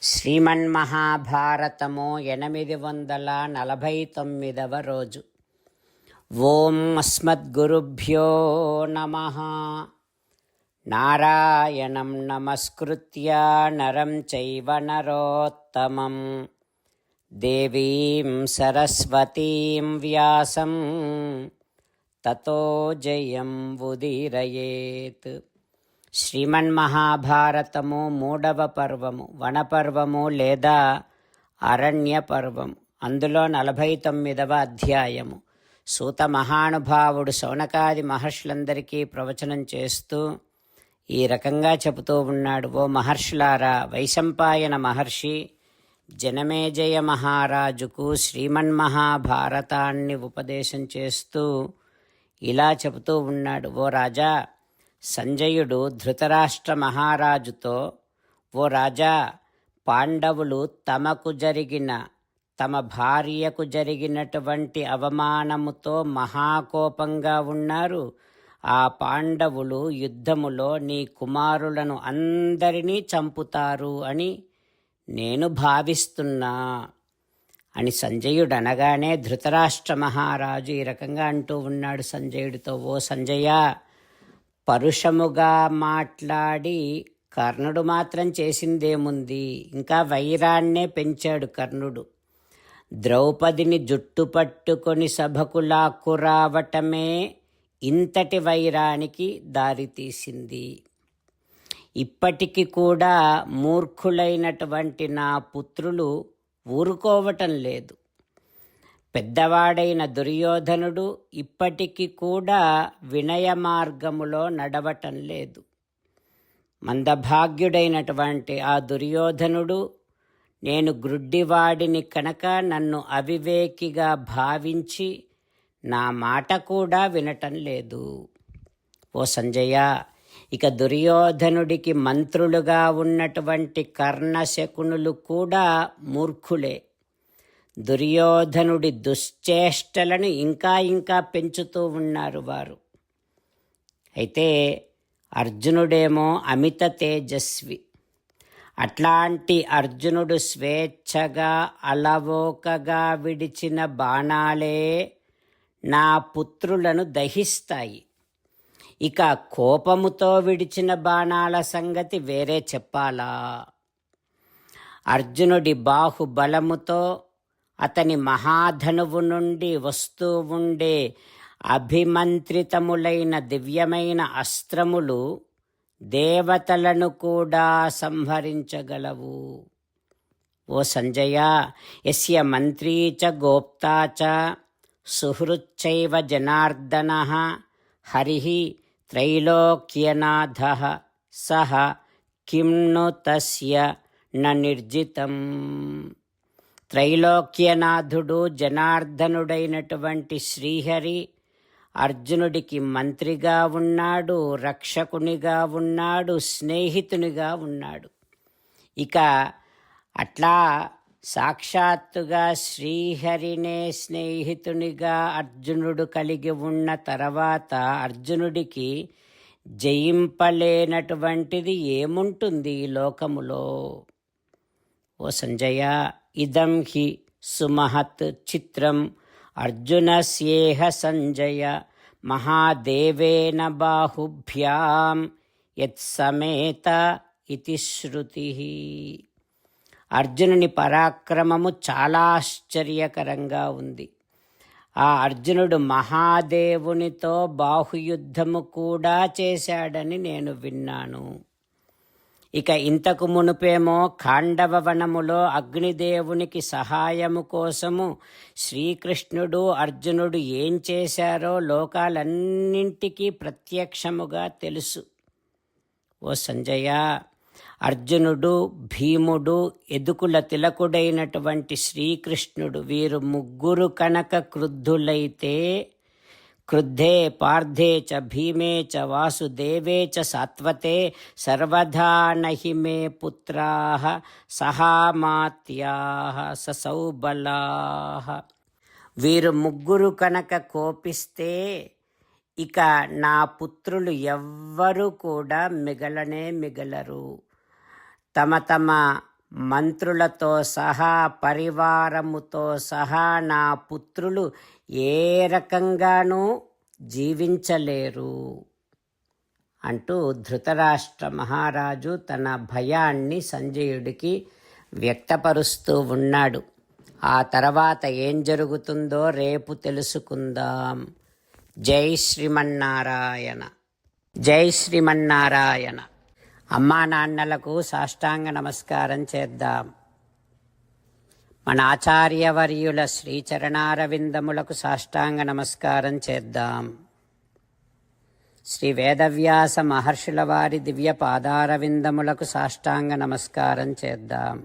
శ్రీమన్మహాభారతము 849వ రోజు. ఓం అస్మద్గురుభ్యో నమః. నారాయణం నమస్కృత్య నరం చైవ నరోత్తమం దేవీం సరస్వతీం వ్యాసం తతో జయం ఉదీరయేత్. శ్రీమన్మహాభారతము 3వ పర్వము, వనపర్వము లేదా అరణ్య పర్వము. అందులో 49వ అధ్యాయము. సూత మహానుభావుడు శౌనకాది మహర్షులందరికీ ప్రవచనం చేస్తూ ఈ రకంగా చెబుతూ ఉన్నాడు. ఓ మహర్షులారా, వైశంపాయన మహర్షి జనమేజయ మహారాజుకు శ్రీమన్మహాభారతాన్ని ఉపదేశం చేస్తూ ఇలా చెబుతూ ఉన్నాడు. ఓ రాజా, సంజయుడు ధృతరాష్ట్ర మహారాజుతో, ఓ రాజా, పాండవులు తమ భార్యకు జరిగినటువంటి అవమానముతో మహాకోపంగా ఉన్నారు. ఆ పాండవులు యుద్ధములో నీ కుమారులను అందరినీ చంపుతారు అని నేను భావిస్తున్నా అని సంజయుడు అనగానే ధృతరాష్ట్ర మహారాజు ఈ రకంగా అంటూ ఉన్నాడు సంజయుడితో, ఓ సంజయ, పరుషముగా మాట్లాడి కర్ణుడు మాత్రం చేసిందేముంది? ఇంకా వైరాన్నే పెంచాడు కర్ణుడు. ద్రౌపదిని జుట్టు పట్టుకొని సభకు లాక్కురావటమే ఇంతటి వైరానికి దారితీసింది. ఇప్పటికి కూడా మూర్ఖులైనటువంటి నా పుత్రులు ఊరుకోవటం లేదు. పెద్దవాడైన దుర్యోధనుడు ఇప్పటికీ కూడా వినయ మార్గములో నడవటం లేదు. మందభాగ్యుడైనటువంటి ఆ దుర్యోధనుడు నేను గ్రుడ్డివాడిని కనుక నన్ను అవివేకిగా భావించి నా మాట కూడా వినటం లేదు. ఓ సంజయ, ఇక దుర్యోధనుడికి మంత్రులుగా ఉన్నటువంటి కర్ణ శకునులు కూడా మూర్ఖులే. దుర్యోధనుడి దుశ్చేష్టలను ఇంకా పెంచుతూ ఉన్నారు వారు. అయితే అర్జునుడేమో అమిత తేజస్వి. అట్లాంటి అర్జునుడు స్వేచ్ఛగా అలవోకగా విడిచిన బాణాలే నా పుత్రులను దహిస్తాయి. ఇక కోపముతో విడిచిన బాణాల సంగతి వేరే చెప్పాలా? అర్జునుడి బాహుబలముతో అతని మహాధనువు నుండి వస్తూ ఉండే అభిమంత్రితములైన దివ్యమైన అస్త్రములు దేవతలను కూడా సంహరించగలవు. ఓ సంజయ, యస్య మంత్రీ చ గోప్తా చ సుహృచ్చైవ జనార్దనః హరిః త్రైలోక్యనాథః సహ కిం ను తస్య న నిర్జితం. త్రైలోక్యనాథుడు జనార్దనుడైనటువంటి శ్రీహరి అర్జునుడికి మంత్రిగా ఉన్నాడు, రక్షకునిగా ఉన్నాడు, స్నేహితునిగా ఉన్నాడు. ఇక అట్లా సాక్షాత్తుగా శ్రీహరినే స్నేహితునిగా అర్జునుడు కలిగి ఉన్న తర్వాత అర్జునుడికి జయింపలేనటువంటిది ఏముంటుంది ఈ లోకములో? ఓ సంజయ, ఇదం హి సుమహత్ చిత్రం అర్జునస్యేహ సంజయ మహాదేవేన బాహుభ్యాం యత్సమేత ఇతి శృతిః. అర్జునుని పరాక్రమము చాలా ఆశ్చర్యకరంగా ఉంది. ఆ అర్జునుడు మహాదేవునితో బాహుయుద్ధము కూడా చేశాడని నేను విన్నాను. ఇక ఇంతకు మునుపేమో ఖాండవ వనములో అగ్నిదేవునికి సహాయము కోసము శ్రీకృష్ణుడు అర్జునుడు ఏం చేశారో లోకాలన్నింటికీ ప్రత్యక్షముగా తెలుసు. ఓ సంజయ, అర్జునుడు, భీముడు, యదుకుల తిలకుడైనటువంటి శ్రీకృష్ణుడు వీరు ముగ్గురు కనుక క్రుద్ధులైతే, క్రుద్ధే పార్థే చ భీమే చ వాసుదేవే చ సాత్వతే సర్వదా నహి మే పుత్రాః సహామాత్యాః ససౌబలాః. వీరు ముగ్గురు కనుక కోపిస్తే ఇక నా పుత్రులు ఎవ్వరూ కూడా మిగలనే మిగలరు. తమ తమ మంత్రులతో సహా పరివారముతో సహా నా పుత్రులు ఏ రకంగానూ జీవించలేరు అంటూ ధృతరాష్ట్ర మహారాజు తన భయాన్ని సంజయుడికి వ్యక్తపరుస్తూ ఉన్నాడు. ఆ తర్వాత ఏం జరుగుతుందో రేపు తెలుసుకుందాం. జై శ్రీమన్నారాయణ. జై శ్రీమన్నారాయణ. అమ్మా నాన్నలకు సాష్టాంగ నమస్కారం చేద్దాం. మన ఆచార్యవర్యుల శ్రీచరణారవిందములకు సాష్టాంగ నమస్కారం చేద్దాం. శ్రీ వేదవ్యాస మహర్షుల వారి దివ్య పాదారవిందములకు సాష్టాంగ నమస్కారం చేద్దాం.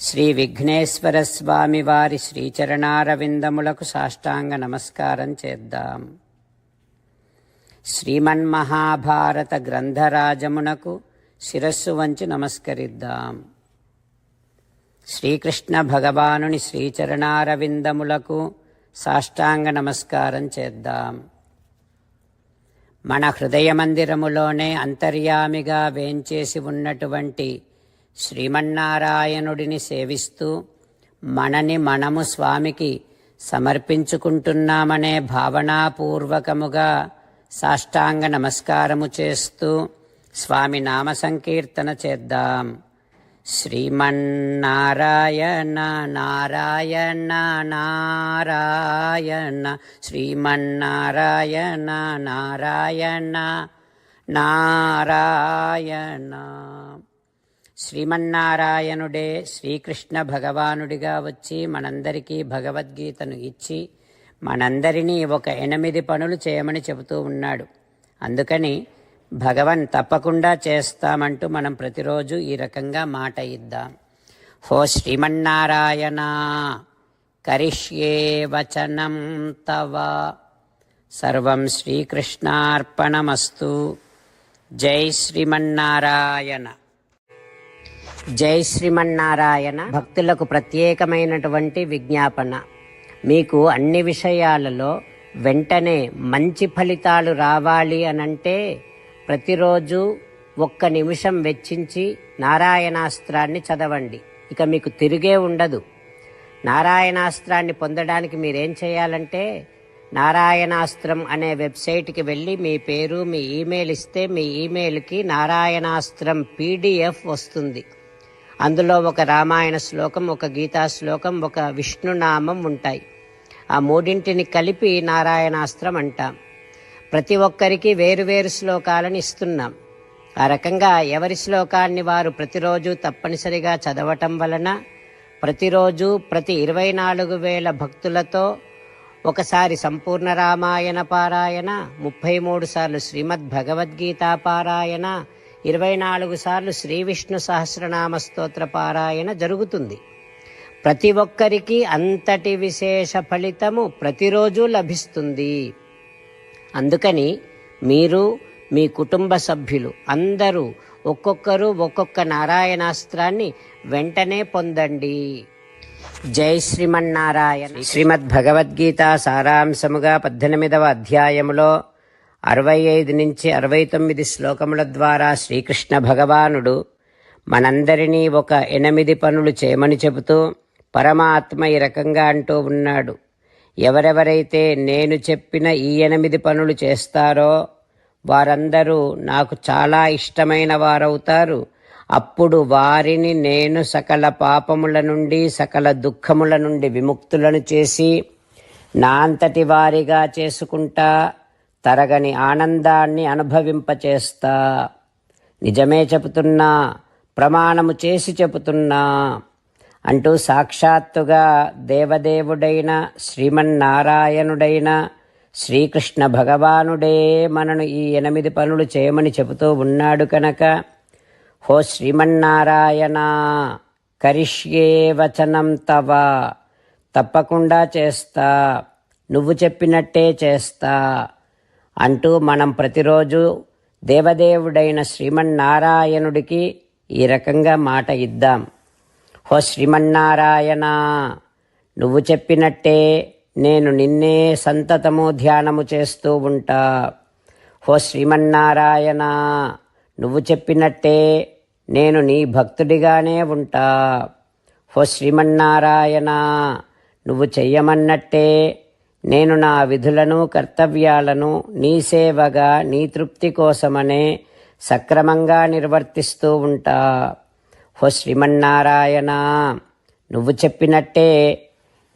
శ్రీ విఘ్నేశ్వర స్వామి వారి శ్రీచరణారవిందములకు సాష్టాంగ నమస్కారం చేద్దాం. శ్రీమన్మహాభారత గ్రంథరాజమునకు శిరస్సు వంచి నమస్కరిద్దాం. శ్రీకృష్ణ భగవానుని శ్రీచరణారవిందములకు సాష్టాంగ నమస్కారం చేద్దాం. మన హృదయ మందిరములోనే అంతర్యామిగా వేంచేసి ఉన్నటువంటి శ్రీమన్నారాయణుడిని సేవిస్తూ మనని మనము స్వామికి సమర్పించుకుంటున్నామనే భావనాపూర్వకముగా సాష్టాంగ నమస్కారము చేస్తూ స్వామి నామ సంకీర్తన చేద్దాం. శ్రీమన్నారాయణ నారాయణ నారాయణ శ్రీమన్నారాయణ నారాయణ నారాయణ. శ్రీమన్నారాయణుడే శ్రీకృష్ణ భగవానుడిగా వచ్చి మనందరికీ భగవద్గీతను ఇచ్చి మనందరినీ ఒక 8 పనులు చేయమని చెబుతూ ఉన్నాడు. అందుకని భగవన్ తప్పకుండా చేస్తామంటూ మనం ప్రతిరోజు ఈ రకంగా మాట ఇద్దాం. హో శ్రీమన్నారాయణ కరిష్యే వచనం తవ సర్వం శ్రీకృష్ణార్పణమస్తు. జై శ్రీమన్నారాయణ. జై శ్రీమన్నారాయణ. భక్తులకు ప్రత్యేకమైనటువంటి విజ్ఞాపన. మీకు అన్ని విషయాలలో వెంటనే మంచి ఫలితాలు రావాలి అనంటే ప్రతిరోజు 1 నిమిషం వెచ్చించి నారాయణాస్త్రాన్ని చదవండి. ఇక మీకు తిరిగే ఉండదు. నారాయణాస్త్రాన్ని పొందడానికి మీరేం చేయాలంటే నారాయణాస్త్రం అనే వెబ్సైట్కి వెళ్ళి మీ పేరు మీ ఈమెయిల్ ఇస్తే మీ ఈమెయిల్కి నారాయణాస్త్రం PDF వస్తుంది. అందులో ఒక రామాయణ శ్లోకం, ఒక గీతా శ్లోకం, ఒక విష్ణునామం ఉంటాయి. ఆ 3 కలిపి నారాయణాస్త్రం అంటాం. ప్రతి ఒక్కరికి వేరువేరు శ్లోకాలను ఇస్తున్నాం. ఆ రకంగా ఎవరి శ్లోకాన్ని వారు ప్రతిరోజు తప్పనిసరిగా చదవటం వలన ప్రతిరోజు ప్రతి 24,000 భక్తులతో ఒకసారి సంపూర్ణ రామాయణ పారాయణ, 33 సార్లు శ్రీమద్ భగవద్గీత పారాయణ, 24 సార్లు శ్రీ విష్ణు సహస్రనామ స్తోత్ర పారాయణ జరుగుతుంది. ప్రతి ఒక్కరికి అంతటి విశేష ఫలితము ప్రతిరోజు లభిస్తుంది. అందుకని మీరు మీ కుటుంబ సభ్యులు అందరూ ఒక్కొక్కరు ఒక్కొక్క నారాయణాస్త్రాన్ని వెంటనే పొందండి. జై శ్రీమన్నారాయణ. శ్రీమద్ భగవద్గీత సారాంశముగా 18వ అధ్యాయములో 65 నుంచి 69 శ్లోకముల ద్వారా శ్రీకృష్ణ భగవానుడు మనందరినీ ఒక 8 పనులు చేయమని చెబుతూ పరమాత్మ ఈ రకంగా అంటూ ఉన్నాడు. ఎవరెవరైతే నేను చెప్పిన ఈ 8 పనులు చేస్తారో వారందరూ నాకు చాలా ఇష్టమైన వారవుతారు. అప్పుడు వారిని నేను సకల పాపముల నుండి సకల దుఃఖముల నుండి విముక్తులను చేసి నా అంతటి వారిగా చేసుకుంటా, తరగని ఆనందాన్ని అనుభవింపచేస్తా. నిజమే చెబుతున్నా, ప్రమాణము చేసి చెబుతున్నా అంటూ సాక్షాత్తుగా దేవదేవుడైన శ్రీమన్నారాయణుడైన శ్రీకృష్ణ భగవానుడే మనను ఈ 8 పనులు చేయమని చెబుతూ ఉన్నాడు కనుక హో శ్రీమన్నారాయణ కరిష్యే వచనం తవ, తప్పకుండా చేస్తా, నువ్వు చెప్పినట్టే చేస్తా అంటూ మనం ప్రతిరోజు దేవదేవుడైన శ్రీమన్నారాయణుడికి ఈ రకంగా మాట ఇద్దాం. హో శ్రీమన్నారాయణ, నువ్వు చెప్పినట్టే నేను నిన్నే సంతతము ధ్యానము చేస్తూ ఉంటా. హో శ్రీమన్నారాయణ, నువ్వు చెప్పినట్టే నేను నీ భక్తుడిగానే ఉంటా. ఓ శ్రీమన్నారాయణ, నువ్వు చెయ్యమన్నట్టే నేను నా విధులను కర్తవ్యాలను నీ సేవగా నీ తృప్తి కోసమనే సక్రమంగా నిర్వర్తిస్తూ ఉంటా. ఓ శ్రీమన్నారాయణ, నువ్వు చెప్పినట్టే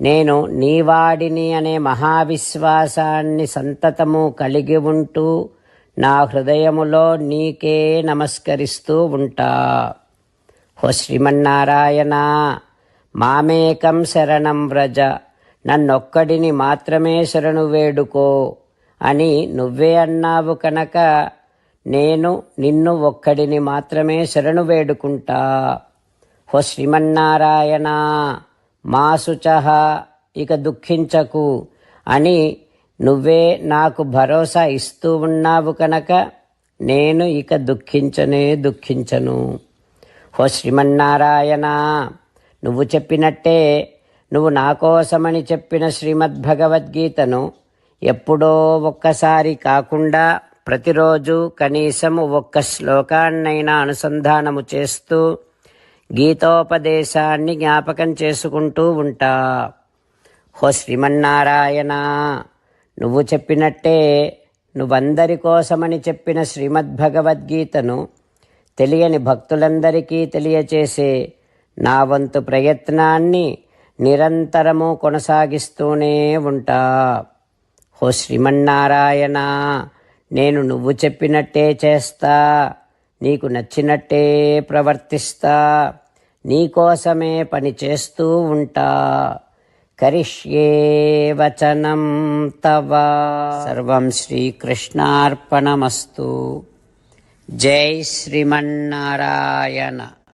నేను నీవాడిని అనే మహావిశ్వాసాన్ని సంతతము కలిగి ఉంటూ నా హృదయములో నీకే నమస్కరిస్తూ ఉంటా. ఓ శ్రీమన్నారాయణ, మామేకం శరణం వ్రజ, నన్నొక్కడిని మాత్రమే శరణు వేడుకో అని నువ్వే అన్నావు కనుక నేను నిన్ను ఒక్కడిని మాత్రమే శరణు వేడుకుంటా. ఓ శ్రీమన్నారాయణ, మా శుచః, ఇక దుఃఖించకు అని నువ్వే నాకు భరోసా ఇస్తూ ఉన్నావు కనుక నేను ఇక దుఃఖించను. ఓ శ్రీమన్నారాయణ, నువ్వు చెప్పినట్టే నువ్వు నా కోసమని చెప్పిన శ్రీమద్భగవద్గీతను ఎప్పుడో ఒక్కసారి కాకుండా ప్రతిరోజు కనీసం ఒక్క శ్లోకాన్నైనా అనుసంధానము చేస్తూ గీతోపదేశాన్ని జ్ఞాపకం చేసుకుంటూ ఉంటా. ఓ శ్రీమన్నారాయణ, నువ్వు చెప్పినట్టే నువ్వందరి కోసమని చెప్పిన శ్రీమద్భగవద్గీతను తెలియని భక్తులందరికీ తెలియచేసే నా వంతు ప్రయత్నాన్ని నిరంతరము కొనసాగిస్తూనే ఉంటా. ఓ శ్రీమన్నారాయణ, నేను నువ్వు చెప్పినట్టే చేస్తా, నీకు నచ్చినట్టే ప్రవర్తిస్తా, నీకోసమే పని చేస్తూ ఉంటా. కరిష్యే వచనం తవ. సర్వం శ్రీకృష్ణార్పణమస్తు. జై శ్రీమన్నారాయణ.